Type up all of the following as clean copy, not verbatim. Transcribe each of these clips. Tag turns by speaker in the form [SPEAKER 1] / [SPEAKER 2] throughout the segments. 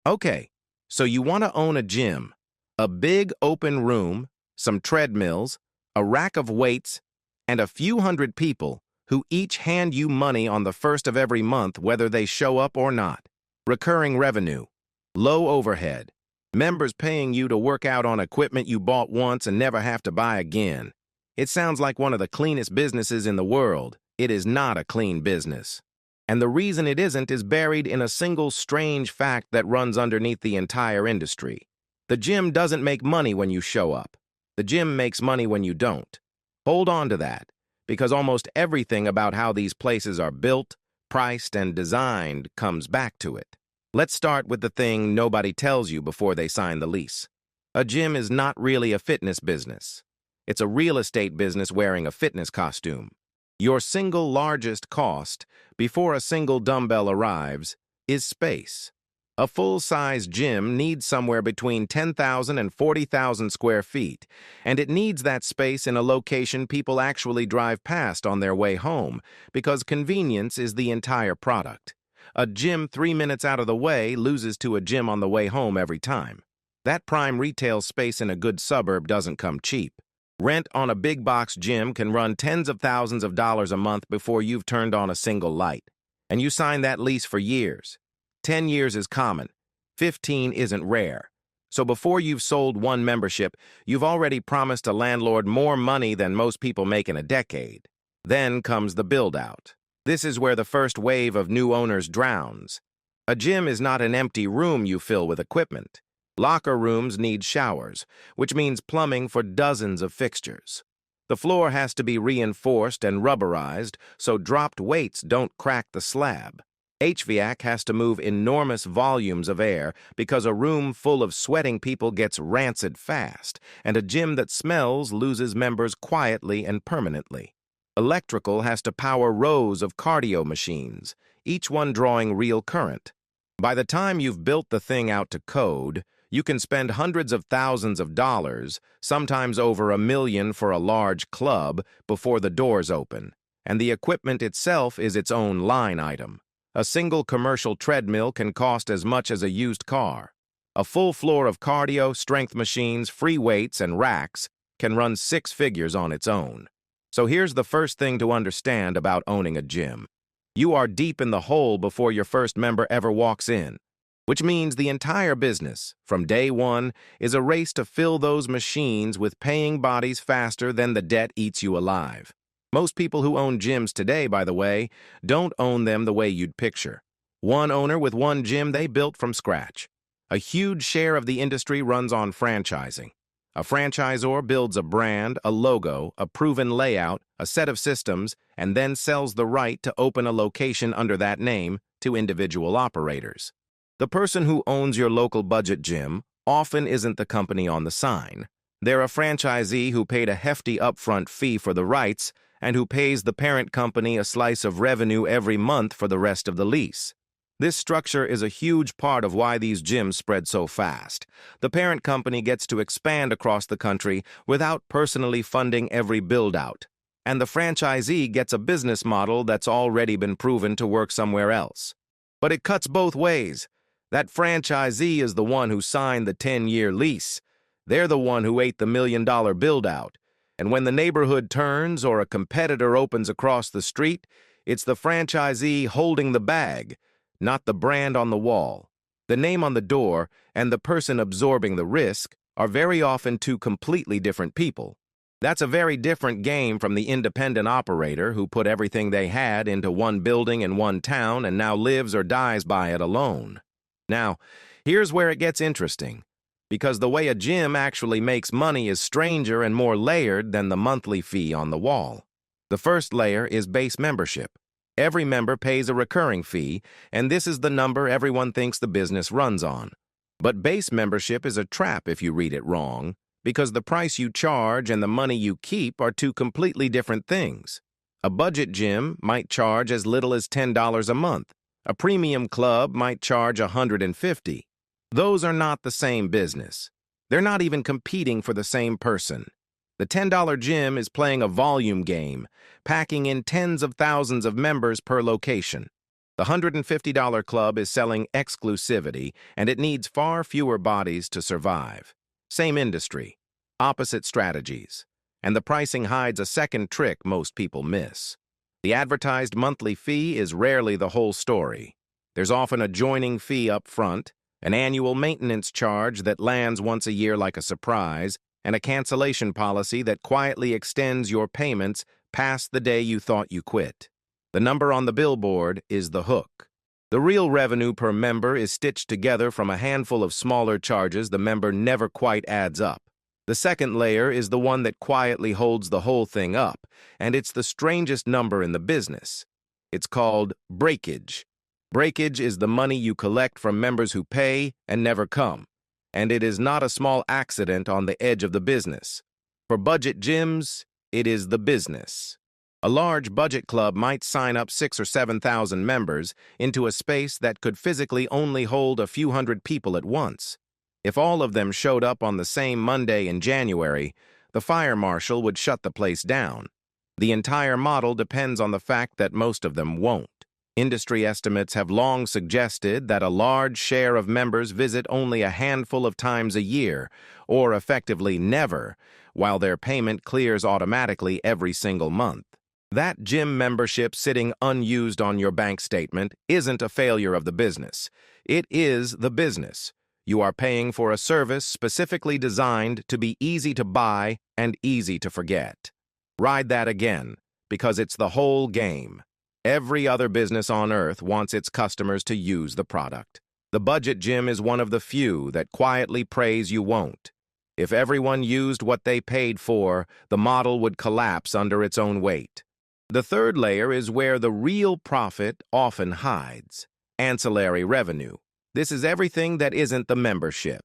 [SPEAKER 1] Okay, so you want to own a gym, a big open room, some treadmills, a rack of weights, and a few hundred people who each hand you money on the first of every month whether they show up or not. Recurring revenue, low overhead, members paying you to work out on equipment you bought once and never have to buy again. It sounds like one of the cleanest businesses in the world. It is not a clean business. And the reason it isn't is buried in a single strange fact that runs underneath the entire industry. The gym doesn't make money when you show up. The gym makes money when you don't. Hold on to that, because almost everything about how these places are built, priced, and designed comes back to it. Let's start with the thing nobody tells you before they sign the lease. A gym is not really a fitness business. It's a real estate business wearing a fitness costume. Your single largest cost, before a single dumbbell arrives, is space. A full-size gym needs somewhere between 10,000 and 40,000 square feet, and it needs that space in a location people actually drive past on their way home, because convenience is the entire product. A gym 3 minutes out of the way loses to a gym on the way home every time. That prime retail space in a good suburb doesn't come cheap. Rent on a big box gym can run tens of thousands of dollars a month before you've turned on a single light. And you sign that lease for years. 10 years is common. 15 isn't rare. So before you've sold one membership, you've already promised a landlord more money than most people make in a decade. Then comes the build-out. This is where the first wave of new owners drowns. A gym is not an empty room you fill with equipment. Locker rooms need showers, which means plumbing for dozens of fixtures. The floor has to be reinforced and rubberized so dropped weights don't crack the slab. HVAC has to move enormous volumes of air because a room full of sweating people gets rancid fast, and a gym that smells loses members quietly and permanently. Electrical has to power rows of cardio machines, each one drawing real current. By the time you've built the thing out to code, you can spend hundreds of thousands of dollars, sometimes over $1 million for a large club, before the doors open, and the equipment itself is its own line item. A single commercial treadmill can cost as much as a used car. A full floor of cardio, strength machines, free weights, and racks can run 6 figures on its own. So here's the first thing to understand about owning a gym. You are deep in the hole before your first member ever walks in, which means the entire business, from day one, is a race to fill those machines with paying bodies faster than the debt eats you alive. Most people who own gyms today, by the way, don't own them the way you'd picture. One owner with one gym they built from scratch. A huge share of the industry runs on franchising. A franchisor builds a brand, a logo, a proven layout, a set of systems, and then sells the right to open a location under that name to individual operators. The person who owns your local budget gym often isn't the company on the sign. They're a franchisee who paid a hefty upfront fee for the rights and who pays the parent company a slice of revenue every month for the rest of the lease. This structure is a huge part of why these gyms spread so fast. The parent company gets to expand across the country without personally funding every build-out, and the franchisee gets a business model that's already been proven to work somewhere else. But it cuts both ways. That franchisee is the one who signed the 10-year lease. They're the one who ate the $1 million build-out. And when the neighborhood turns or a competitor opens across the street, it's the franchisee holding the bag, not the brand on the wall. The name on the door and the person absorbing the risk are very often two completely different people. That's a very different game from the independent operator who put everything they had into one building in one town and now lives or dies by it alone. Now, here's where it gets interesting, because the way a gym actually makes money is stranger and more layered than the monthly fee on the wall. The first layer is base membership. Every member pays a recurring fee, and this is the number everyone thinks the business runs on. But base membership is a trap if you read it wrong, because the price you charge and the money you keep are two completely different things. A budget gym might charge as little as $10 a month. A premium club might charge $150. Those are not the same business. They're not even competing for the same person. The $10 gym is playing a volume game, packing in tens of thousands of members per location. The $150 club is selling exclusivity, and it needs far fewer bodies to survive. Same industry, opposite strategies, and the pricing hides a second trick most people miss. The advertised monthly fee is rarely the whole story. There's often a joining fee up front, an annual maintenance charge that lands once a year like a surprise, and a cancellation policy that quietly extends your payments past the day you thought you quit. The number on the billboard is the hook. The real revenue per member is stitched together from a handful of smaller charges the member never quite adds up. The second layer is the one that quietly holds the whole thing up, and it's the strangest number in the business. It's called breakage. Breakage is the money you collect from members who pay and never come, and it is not a small accident on the edge of the business. For budget gyms, it is the business. A large budget club might sign up 6,000 or 7,000 members into a space that could physically only hold a few hundred people at once. If all of them showed up on the same Monday in January, the fire marshal would shut the place down. The entire model depends on the fact that most of them won't. Industry estimates have long suggested that a large share of members visit only a handful of times a year, or effectively never, while their payment clears automatically every single month. That gym membership sitting unused on your bank statement isn't a failure of the business. It is the business. You are paying for a service specifically designed to be easy to buy and easy to forget. Ride that again, because it's the whole game. Every other business on earth wants its customers to use the product. The budget gym is one of the few that quietly prays you won't. If everyone used what they paid for, the model would collapse under its own weight. The third layer is where the real profit often hides. Ancillary revenue. This is everything that isn't the membership.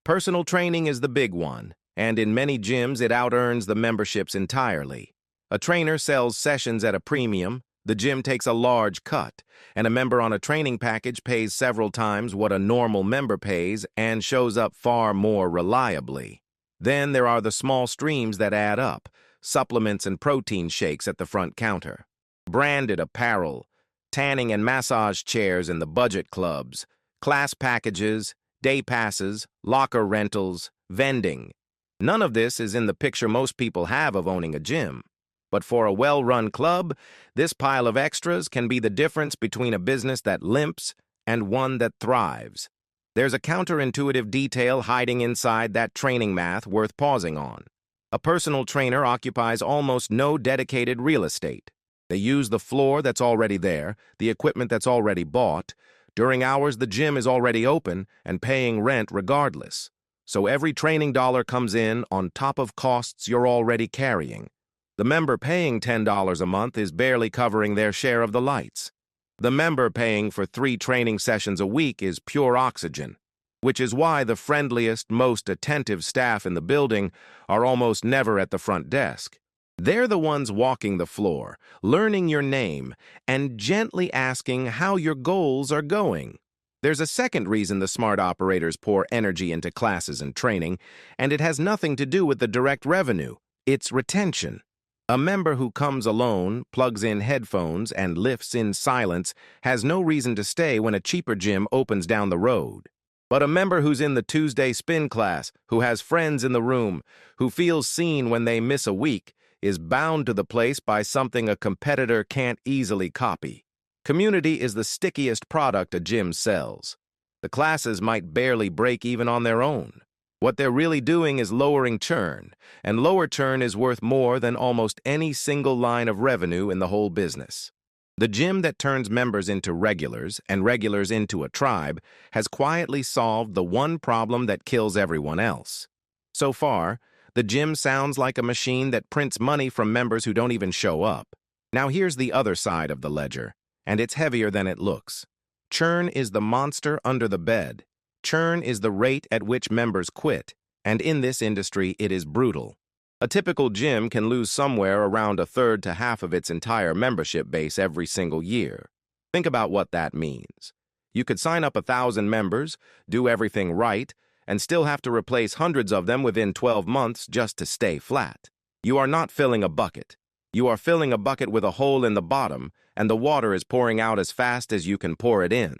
[SPEAKER 1] Personal training is the big one, and in many gyms it out-earns the memberships entirely. A trainer sells sessions at a premium, the gym takes a large cut, and a member on a training package pays several times what a normal member pays and shows up far more reliably. Then there are the small streams that add up, supplements and protein shakes at the front counter, branded apparel, tanning and massage chairs in the budget clubs, class packages, day passes, locker rentals, vending. None of this is in the picture most people have of owning a gym. But for a well-run club, this pile of extras can be the difference between a business that limps and one that thrives. There's a counterintuitive detail hiding inside that training math worth pausing on. A personal trainer occupies almost no dedicated real estate. They use the floor that's already there, the equipment that's already bought. During hours, the gym is already open and paying rent regardless. So every training dollar comes in on top of costs you're already carrying. The member paying $10 a month is barely covering their share of the lights. The member paying for 3 training sessions a week is pure oxygen, which is why the friendliest, most attentive staff in the building are almost never at the front desk. They're the ones walking the floor, learning your name, and gently asking how your goals are going. There's a second reason the smart operators pour energy into classes and training, and it has nothing to do with the direct revenue. It's retention. A member who comes alone, plugs in headphones, and lifts in silence has no reason to stay when a cheaper gym opens down the road. But a member who's in the Tuesday spin class, who has friends in the room, who feels seen when they miss a week, is bound to the place by something a competitor can't easily copy. Community is the stickiest product a gym sells. The classes might barely break even on their own. What they're really doing is lowering churn, and lower churn is worth more than almost any single line of revenue in the whole business. The gym that turns members into regulars and regulars into a tribe has quietly solved the one problem that kills everyone else. So far, the gym sounds like a machine that prints money from members who don't even show up. Now here's the other side of the ledger, and it's heavier than it looks. Churn is the monster under the bed. Churn is the rate at which members quit, and in this industry, it is brutal. A typical gym can lose somewhere around a third to half of its entire membership base every single year. Think about what that means. You could sign up 1,000 members, do everything right, and still have to replace hundreds of them within 12 months just to stay flat. You are not filling a bucket. You are filling a bucket with a hole in the bottom, and the water is pouring out as fast as you can pour it in.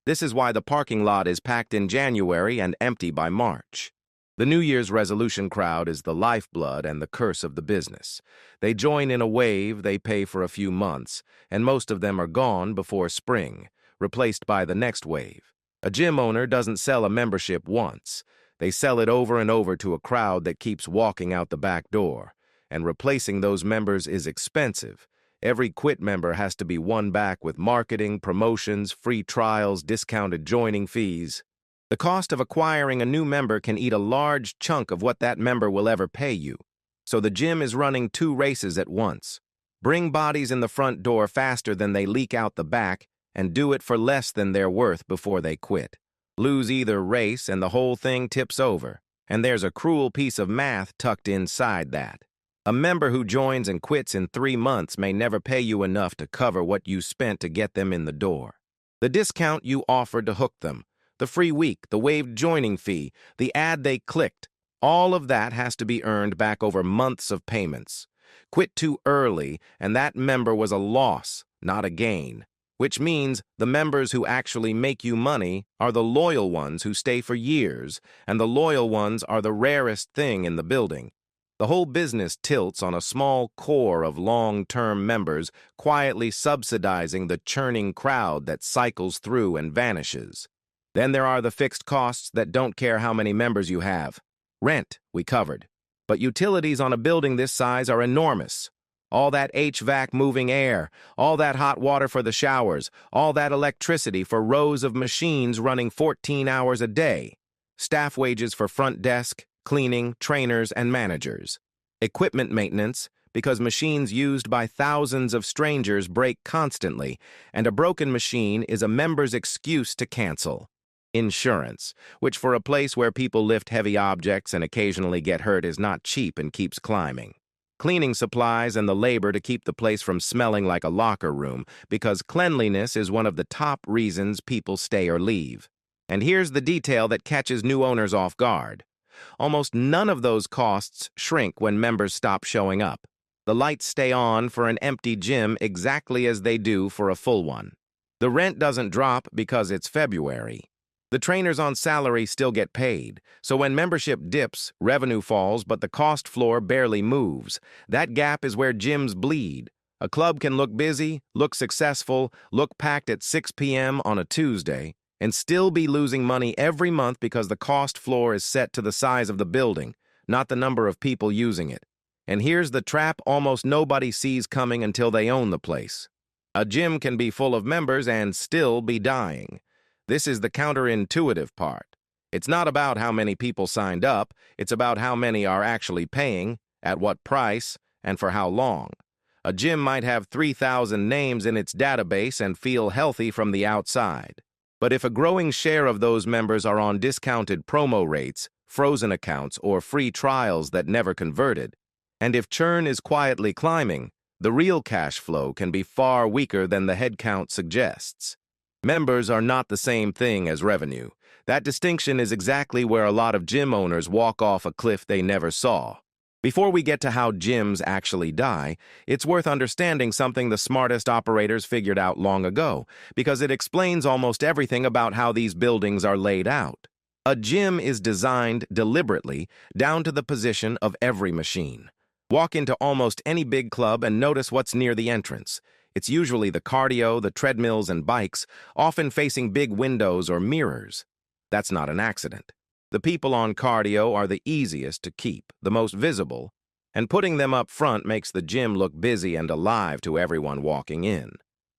[SPEAKER 1] This is why the parking lot is packed in January and empty by March. The New Year's resolution crowd is the lifeblood and the curse of the business. They join in a wave, they pay for a few months, and most of them are gone before spring, replaced by the next wave. A gym owner doesn't sell a membership once. They sell it over and over to a crowd that keeps walking out the back door. And replacing those members is expensive. Every quit member has to be won back with marketing, promotions, free trials, discounted joining fees. The cost of acquiring a new member can eat a large chunk of what that member will ever pay you. So the gym is running 2 races at once. Bring bodies in the front door faster than they leak out the back, and do it for less than they're worth before they quit. Lose either race and the whole thing tips over. And there's a cruel piece of math tucked inside that. A member who joins and quits in 3 months may never pay you enough to cover what you spent to get them in the door. The discount you offered to hook them, the free week, the waived joining fee, the ad they clicked, all of that has to be earned back over months of payments. Quit too early, and that member was a loss, not a gain. Which means the members who actually make you money are the loyal ones who stay for years, and the loyal ones are the rarest thing in the building. The whole business tilts on a small core of long-term members quietly subsidizing the churning crowd that cycles through and vanishes. Then there are the fixed costs that don't care how many members you have. Rent, we covered. But utilities on a building this size are enormous. All that HVAC moving air, all that hot water for the showers, all that electricity for rows of machines running 14 hours a day. Staff wages for front desk, cleaning, trainers, and managers. Equipment maintenance, because machines used by thousands of strangers break constantly, and a broken machine is a member's excuse to cancel. Insurance, which for a place where people lift heavy objects and occasionally get hurt is not cheap and keeps climbing. Cleaning supplies and the labor to keep the place from smelling like a locker room, because cleanliness is one of the top reasons people stay or leave. And here's the detail that catches new owners off guard. Almost none of those costs shrink when members stop showing up. The lights stay on for an empty gym exactly as they do for a full one. The rent doesn't drop because it's February. The trainers on salary still get paid, so when membership dips, revenue falls, but the cost floor barely moves. That gap is where gyms bleed. A club can look busy, look successful, look packed at 6 p.m. on a Tuesday, and still be losing money every month because the cost floor is set to the size of the building, not the number of people using it. And here's the trap almost nobody sees coming until they own the place. A gym can be full of members and still be dying. This is the counterintuitive part. It's not about how many people signed up, it's about how many are actually paying, at what price, and for how long. A gym might have 3,000 names in its database and feel healthy from the outside. But if a growing share of those members are on discounted promo rates, frozen accounts, or free trials that never converted, and if churn is quietly climbing, the real cash flow can be far weaker than the headcount suggests. Members are not the same thing as revenue. That distinction is exactly where a lot of gym owners walk off a cliff they never saw. Before we get to how gyms actually die, it's worth understanding something the smartest operators figured out long ago, because it explains almost everything about how these buildings are laid out. A gym is designed deliberately down to the position of every machine. Walk into almost any big club and notice what's near the entrance. It's usually the cardio, the treadmills, and bikes, often facing big windows or mirrors. That's not an accident. The people on cardio are the easiest to keep, the most visible, and putting them up front makes the gym look busy and alive to everyone walking in.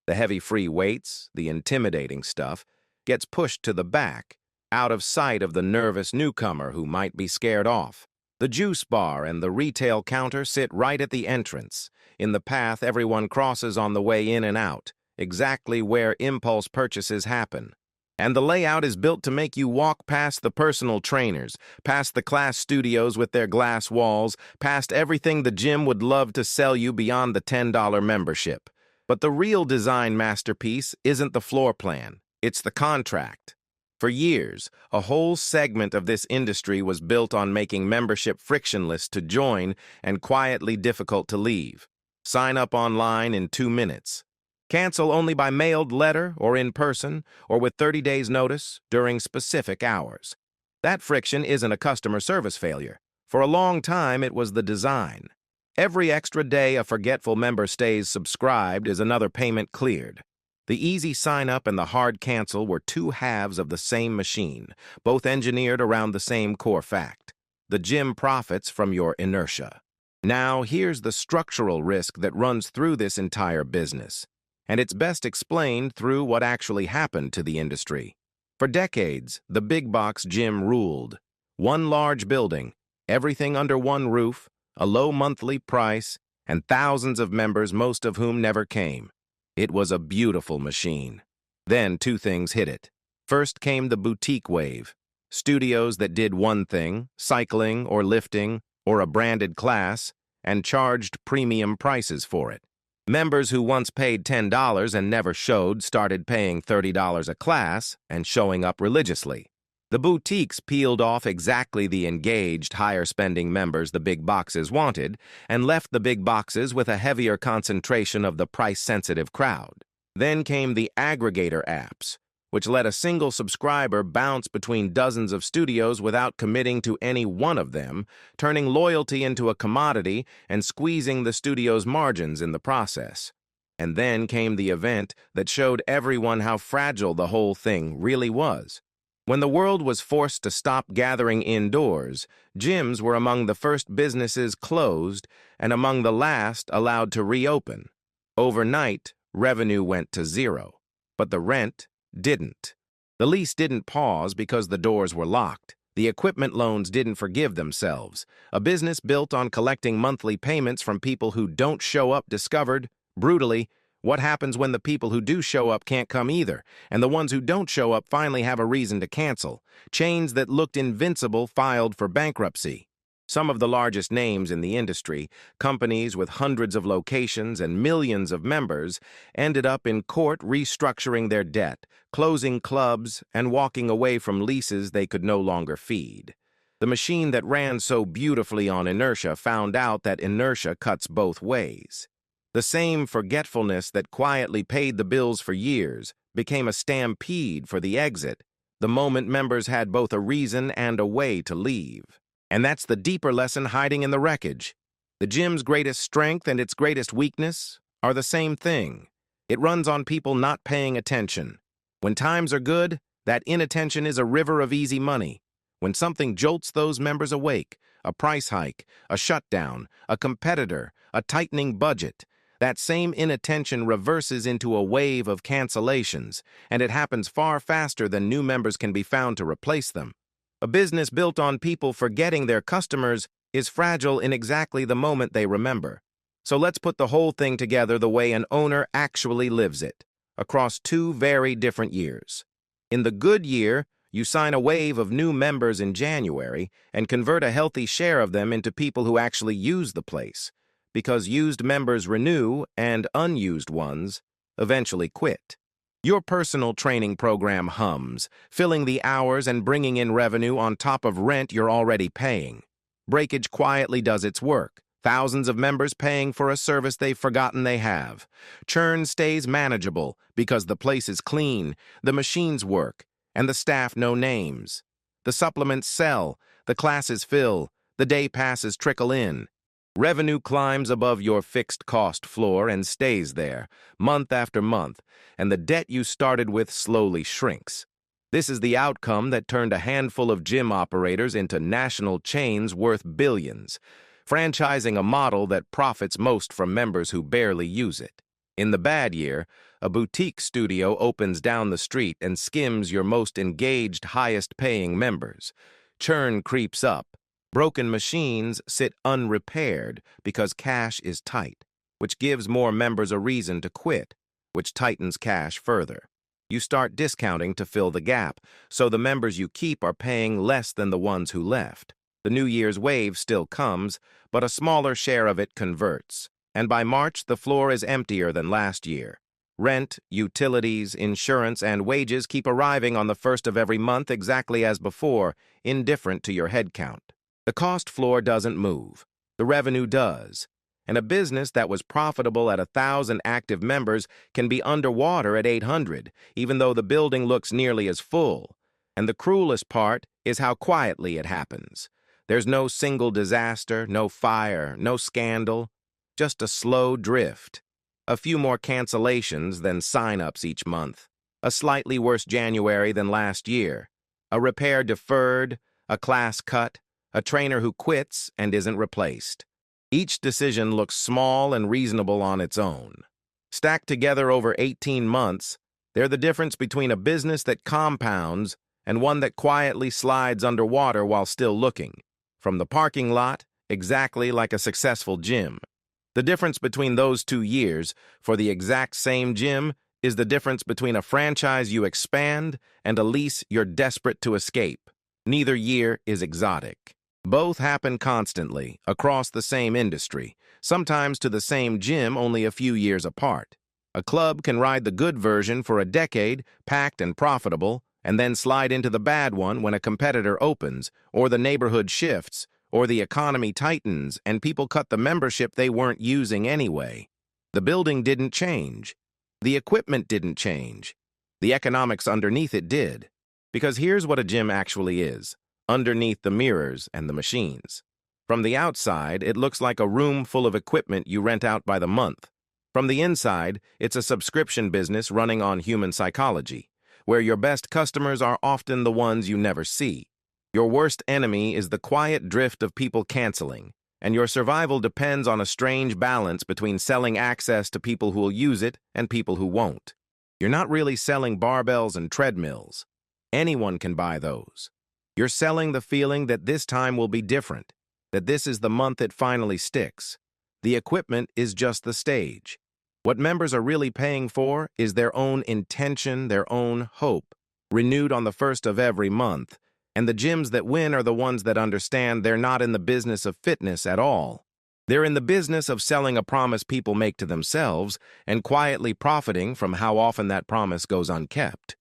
[SPEAKER 1] The heavy free weights, the intimidating stuff, gets pushed to the back, out of sight of the nervous newcomer who might be scared off. The juice bar and the retail counter sit right at the entrance, in the path everyone crosses on the way in and out, exactly where impulse purchases happen. And the layout is built to make you walk past the personal trainers, past the class studios with their glass walls, past everything the gym would love to sell you beyond the $10 membership. But the real design masterpiece isn't the floor plan, it's the contract. For years, a whole segment of this industry was built on making membership frictionless to join and quietly difficult to leave. Sign up online in 2 minutes. Cancel only by mailed letter or in person or with 30 days notice during specific hours. That friction isn't a customer service failure. For a long time, it was the design. Every extra day a forgetful member stays subscribed is another payment cleared. The easy sign-up and the hard cancel were two halves of the same machine, both engineered around the same core fact. The gym profits from your inertia. Now, here's the structural risk that runs through this entire business, and it's best explained through what actually happened to the industry. For decades, the big box gym ruled. One large building, everything under one roof, a low monthly price, and thousands of members, most of whom never came. It was a beautiful machine. Then two things hit it. First came the boutique wave. Studios that did one thing, cycling or lifting or a branded class, and charged premium prices for it. Members who once paid $10 and never showed started paying $30 a class and showing up religiously. The boutiques peeled off exactly the engaged, higher-spending members the big boxes wanted and left the big boxes with a heavier concentration of the price-sensitive crowd. Then came the aggregator apps, which let a single subscriber bounce between dozens of studios without committing to any one of them, turning loyalty into a commodity and squeezing the studio's margins in the process. And then came the event that showed everyone how fragile the whole thing really was. When the world was forced to stop gathering indoors, gyms were among the first businesses closed and among the last allowed to reopen. Overnight, revenue went to zero, but the rent didn't. The lease didn't pause because the doors were locked. The equipment loans didn't forgive themselves. A business built on collecting monthly payments from people who don't show up discovered, brutally, what happens when the people who do show up can't come either, and the ones who don't show up finally have a reason to cancel. Chains that looked invincible filed for bankruptcy. Some of the largest names in the industry, companies with hundreds of locations and millions of members, ended up in court restructuring their debt, closing clubs, and walking away from leases they could no longer feed. The machine that ran so beautifully on inertia found out that inertia cuts both ways. The same forgetfulness that quietly paid the bills for years became a stampede for the exit, the moment members had both a reason and a way to leave. And that's the deeper lesson hiding in the wreckage. The gym's greatest strength and its greatest weakness are the same thing. It runs on people not paying attention. When times are good, that inattention is a river of easy money. When something jolts those members awake, a price hike, a shutdown, a competitor, a tightening budget, that same inattention reverses into a wave of cancellations, and it happens far faster than new members can be found to replace them. A business built on people forgetting their customers is fragile in exactly the moment they remember. So let's put the whole thing together the way an owner actually lives it, across two very different years. In the good year, you sign a wave of new members in January and convert a healthy share of them into people who actually use the place, because used members renew and unused ones eventually quit. Your personal training program hums, filling the hours and bringing in revenue on top of rent you're already paying. Breakage quietly does its work, thousands of members paying for a service they've forgotten they have. Churn stays manageable because the place is clean, the machines work, and the staff know names. The supplements sell, the classes fill, the day passes trickle in. Revenue climbs above your fixed cost floor and stays there, month after month, and the debt you started with slowly shrinks. This is the outcome that turned a handful of gym operators into national chains worth billions, franchising a model that profits most from members who barely use it. In the bad year, a boutique studio opens down the street and skims your most engaged, highest-paying members. Churn creeps up. Broken machines sit unrepaired because cash is tight, which gives more members a reason to quit, which tightens cash further. You start discounting to fill the gap, so the members you keep are paying less than the ones who left. The New Year's wave still comes, but a smaller share of it converts, and by March the floor is emptier than last year. Rent, utilities, insurance, and wages keep arriving on the first of every month exactly as before, indifferent to your head count. The cost floor doesn't move. The revenue does. and a business that was profitable at 1,000 active members can be underwater at 800, even though the building looks nearly as full. And the cruelest part is how quietly it happens. There's no single disaster, no fire, no scandal, just a slow drift. A few more cancellations than sign-ups each month. A slightly worse January than last year. A repair deferred, a class cut, a trainer who quits and isn't replaced. Each decision looks small and reasonable on its own. Stacked together over 18 months, they're the difference between a business that compounds and one that quietly slides underwater while still looking. From the parking lot, exactly like a successful gym. The difference between those 2 years for the exact same gym is the difference between a franchise you expand and a lease you're desperate to escape. Neither year is exotic. Both happen constantly, across the same industry, sometimes to the same gym only a few years apart. A club can ride the good version for a decade, packed and profitable, and then slide into the bad one when a competitor opens, or the neighborhood shifts, or the economy tightens and people cut the membership they weren't using anyway. The building didn't change. The equipment didn't change. The economics underneath it did. Because here's what a gym actually is, underneath the mirrors and the machines. From the outside, it looks like a room full of equipment you rent out by the month. From the inside, it's a subscription business running on human psychology, where your best customers are often the ones you never see. Your worst enemy is the quiet drift of people canceling, and your survival depends on a strange balance between selling access to people who'll use it and people who won't. You're not really selling barbells and treadmills. Anyone can buy those. You're selling the feeling that this time will be different, that this is the month it finally sticks. The equipment is just the stage. What members are really paying for is their own intention, their own hope, renewed on the first of every month. And the gyms that win are the ones that understand they're not in the business of fitness at all. They're in the business of selling a promise people make to themselves and quietly profiting from how often that promise goes unkept.